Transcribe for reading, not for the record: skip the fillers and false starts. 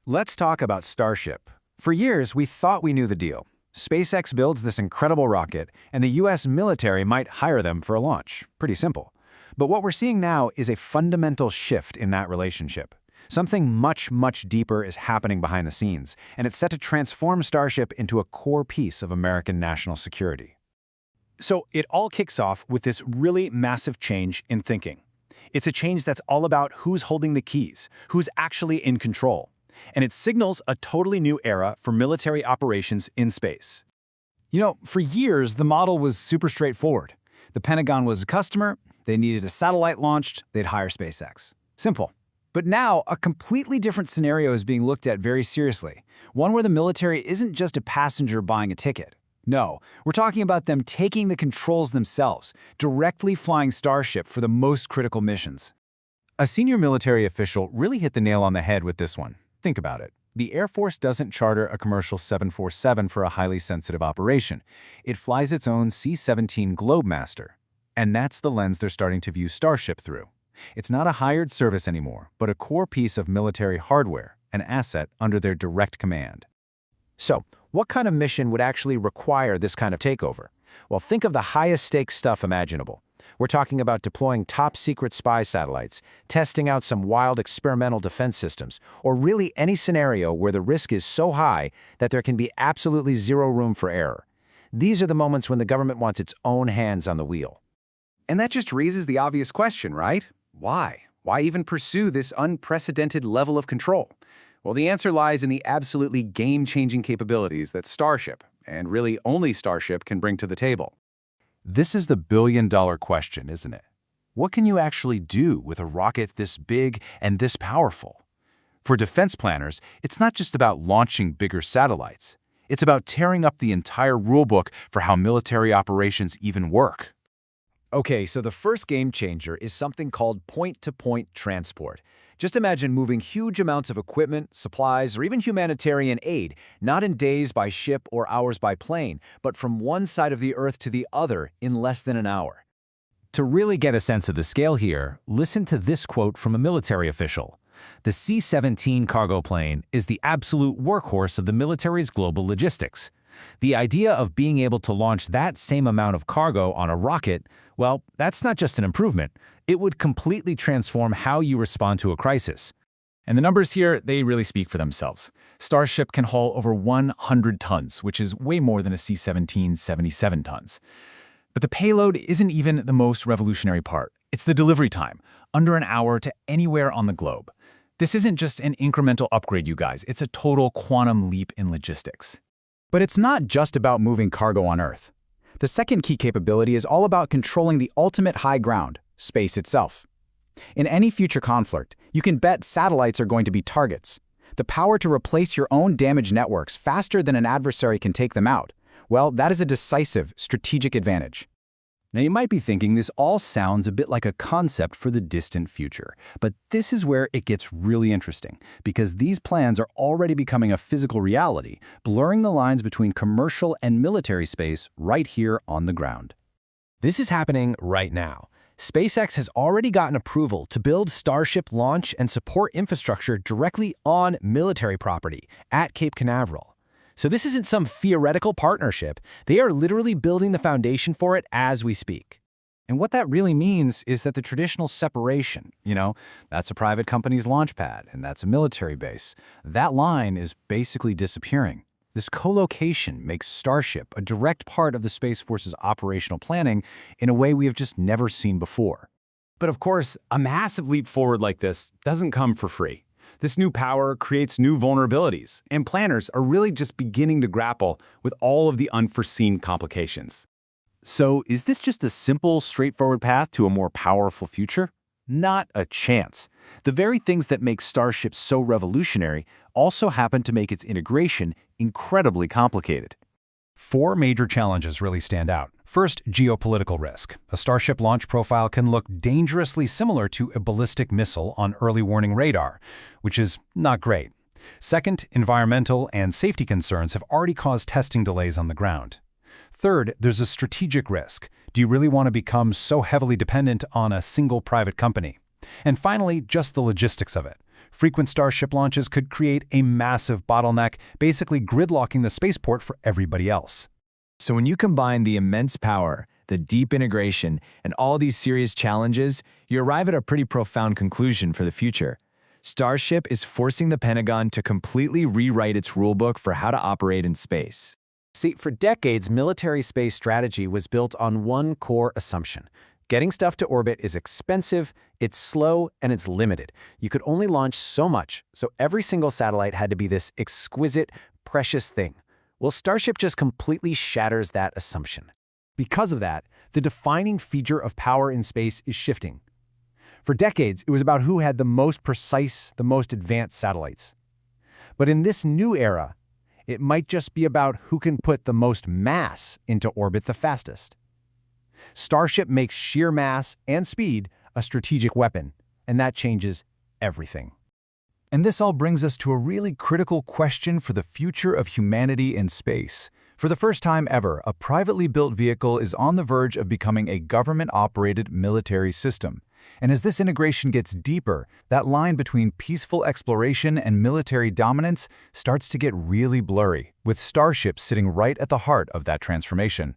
Let's talk about Starship. For years, we thought we knew the deal. SpaceX builds this incredible rocket, and the US military might hire them for a launch. Pretty simple. But what we're seeing now is a fundamental shift in that relationship. Something much, much deeper is happening behind the scenes, and it's set to transform Starship into a core piece of American national security. So it all kicks off with this really massive change in thinking. It's a change that's all about who's holding the keys, who's actually in control. And it signals a totally new era for military operations in space. For years, the model was super straightforward. The Pentagon was a customer, they needed a satellite launched, they'd hire SpaceX. Simple. But now, a completely different scenario is being looked at very seriously. One where the military isn't just a passenger buying a ticket. No, we're talking about them taking the controls themselves, directly flying Starship for the most critical missions. A senior military official really hit the nail on the head with this one. Think about it. The Air Force doesn't charter a commercial 747 for a highly sensitive operation. It flies its own C-17 Globemaster. And that's the lens they're starting to view Starship through. It's not a hired service anymore, but a core piece of military hardware, an asset under their direct command. So, what kind of mission would actually require this kind of takeover? Well, think of the highest stakes stuff imaginable. We're talking about deploying top-secret spy satellites, testing out some wild experimental defense systems, or really any scenario where the risk is so high that there can be absolutely zero room for error. These are the moments when the government wants its own hands on the wheel. And that just raises the obvious question, right? Why? Why even pursue this unprecedented level of control? Well, the answer lies in the absolutely game-changing capabilities that Starship, and really only Starship, can bring to the table. This is the billion-dollar question, isn't it? What can you actually do with a rocket this big and this powerful? For defense planners, it's not just about launching bigger satellites. It's about tearing up the entire rulebook for how military operations even work. Okay, so the first game changer is something called point-to-point transport. Just imagine moving huge amounts of equipment, supplies, or even humanitarian aid, not in days by ship or hours by plane, but from one side of the Earth to the other in less than an hour. To really get a sense of the scale here, listen to this quote from a military official. The C-17 cargo plane is the absolute workhorse of the military's global logistics. The idea of being able to launch that same amount of cargo on a rocket, well, that's not just an improvement. It would completely transform how you respond to a crisis. And the numbers here, they really speak for themselves. Starship can haul over 100 tons, which is way more than a C-17's 77 tons. But the payload isn't even the most revolutionary part. It's the delivery time, under an hour to anywhere on the globe. This isn't just an incremental upgrade, you guys. It's a total quantum leap in logistics. But it's not just about moving cargo on Earth. The second key capability is all about controlling the ultimate high ground, space itself. In any future conflict, you can bet satellites are going to be targets. The power to replace your own damaged networks faster than an adversary can take them out, well, that is a decisive strategic advantage. Now, you might be thinking this all sounds a bit like a concept for the distant future, but this is where it gets really interesting, because these plans are already becoming a physical reality, blurring the lines between commercial and military space right here on the ground. This is happening right now. SpaceX has already gotten approval to build Starship launch and support infrastructure directly on military property at Cape Canaveral. So this isn't some theoretical partnership. They are literally building the foundation for it as we speak. And what that really means is that the traditional separation, that's a private company's launch pad and that's a military base, that line is basically disappearing. This co-location makes Starship a direct part of the Space Force's operational planning in a way we have just never seen before. But of course, a massive leap forward like this doesn't come for free. This new power creates new vulnerabilities, and planners are really just beginning to grapple with all of the unforeseen complications. So, is this just a simple, straightforward path to a more powerful future? Not a chance. The very things that make Starship so revolutionary also happen to make its integration incredibly complicated. 4 major challenges really stand out. First, geopolitical risk. A Starship launch profile can look dangerously similar to a ballistic missile on early warning radar, which is not great. Second, environmental and safety concerns have already caused testing delays on the ground. Third, there's a strategic risk. Do you really want to become so heavily dependent on a single private company? And finally, just the logistics of it. Frequent Starship launches could create a massive bottleneck, basically gridlocking the spaceport for everybody else. So when you combine the immense power, the deep integration, and all these serious challenges, you arrive at a pretty profound conclusion for the future. Starship is forcing the Pentagon to completely rewrite its rulebook for how to operate in space. See, for decades, military space strategy was built on one core assumption. Getting stuff to orbit is expensive, it's slow, and it's limited. You could only launch so much, so every single satellite had to be this exquisite, precious thing. Well, Starship just completely shatters that assumption. Because of that, the defining feature of power in space is shifting. For decades, it was about who had the most precise, the most advanced satellites. But in this new era, it might just be about who can put the most mass into orbit the fastest. Starship makes sheer mass and speed a strategic weapon, and that changes everything. And this all brings us to a really critical question for the future of humanity in space. For the first time ever, a privately built vehicle is on the verge of becoming a government-operated military system. And as this integration gets deeper, that line between peaceful exploration and military dominance starts to get really blurry, with Starship sitting right at the heart of that transformation.